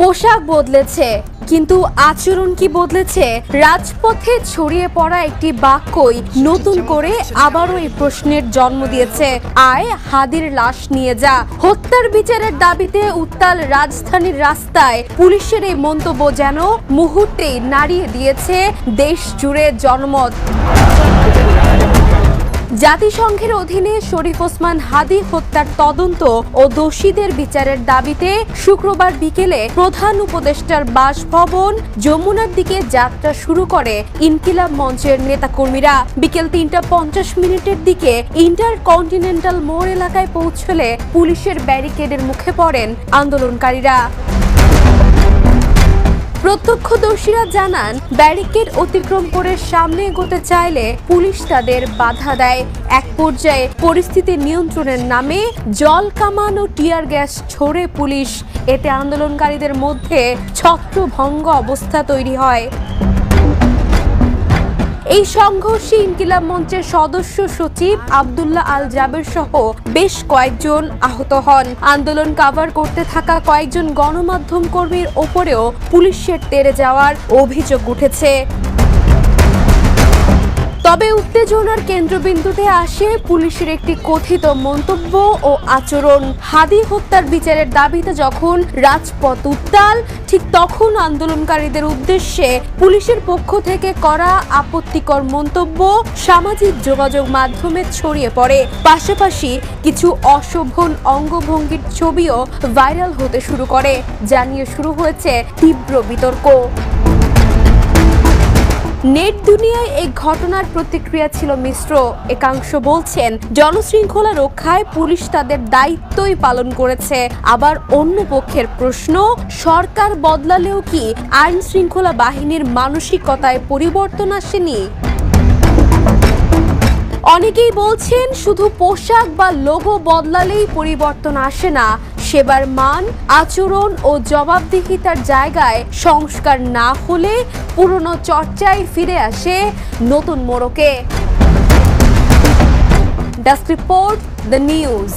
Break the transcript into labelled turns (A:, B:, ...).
A: পোশাক বদলেছে কিন্তু আচরণ কি বদলেছে? রাজপথে ছড়িয়ে পড়া একটি বাক্যই নতুন করে আবারও এই প্রশ্নের জন্ম দিয়েছে। আয় হাদির লাশ নিয়ে যা। হত্যার বিচারের দাবিতে উত্তাল রাজধানীর রাস্তায় পুলিশের এই মন্তব্য যেন মুহূর্তেই নাড়িয়ে দিয়েছে দেশ জুড়ে জনমত। জাতিসংঘের অধীনে শরীফ ওসমান হাদি হত্যার তদন্ত ও দোষীদের বিচারের দাবিতে শুক্রবার বিকেলে প্রধান উপদেষ্টার বাসভবন যমুনার দিকে যাত্রা শুরু করে ইনকিলাব মঞ্চের নেতাকর্মীরা। বিকেল ৩:৫০ দিকে ইন্টারকন্টিনেন্টাল মোড় এলাকায় পৌঁছলে পুলিশের ব্যারিকেডের মুখে পড়েন আন্দোলনকারীরা। প্রত্যক্ষদর্শীরা জানান, ব্যারিকেড অতিক্রম করে সামনে এগোতে চাইলে পুলিশ তাদের বাধা দেয়। এক পর্যায়ে পরিস্থিতি নিয়ন্ত্রণের নামে জল কামান ও টিয়ার গ্যাস ছোড়ে পুলিশ। এতে আন্দোলনকারীদের মধ্যে ছত্রভঙ্গ অবস্থা তৈরি হয়। এই সংঘর্ষে ইনকিলাব মঞ্চের সদস্য সচিব আব্দুল্লাহ আল জাবের সহ বেশ কয়েকজন আহত হন। আন্দোলন কাভার করতে থাকা কয়েকজন গণমাধ্যম কর্মীর ওপরেও পুলিশের তেড়ে যাওয়ার অভিযোগ উঠেছে। তবে উত্তেজনার কেন্দ্রবিন্দুতে আসে পুলিশের একটি কথিত মন্তব্য ও আচরণ। হাদি হত্যার বিচারের দাবিতে যখন রাজপথ উত্তাল, ঠিক তখন আন্দোলনকারীদের উদ্দেশ্যে পুলিশের পক্ষ থেকে করা আপত্তিকর মন্তব্য সামাজিক যোগাযোগ মাধ্যমে ছড়িয়ে পড়ে। পাশাপাশি কিছু অশোভন অঙ্গভঙ্গির ছবিও ভাইরাল হতে শুরু করে, যা নিয়ে শুরু হয়েছে তীব্র বিতর্ক। নেট দুনিয়ায় এই ঘটনার প্রতিক্রিয়া ছিল মিশ্র। একাংশ বলছেন জনশৃঙ্খলা রক্ষায় পুলিশ তাদের দায়িত্বই পালন করেছে। আবার অন্য পক্ষের প্রশ্ন, সরকার বদলালেও কি আইন শৃঙ্খলা বাহিনীর মানসিকতায় পরিবর্তন আসেনি? অনেকেই বলছেন শুধু পোশাক বা লোগো বদলালেই পরিবর্তন আসে না। সেবার মান, আচরণ ও জবাবদিহিতার জায়গায় সংস্কার না হলে পুরনো চর্চায় ফিরে আসে নতুন মোড়কে। Desk report, the news.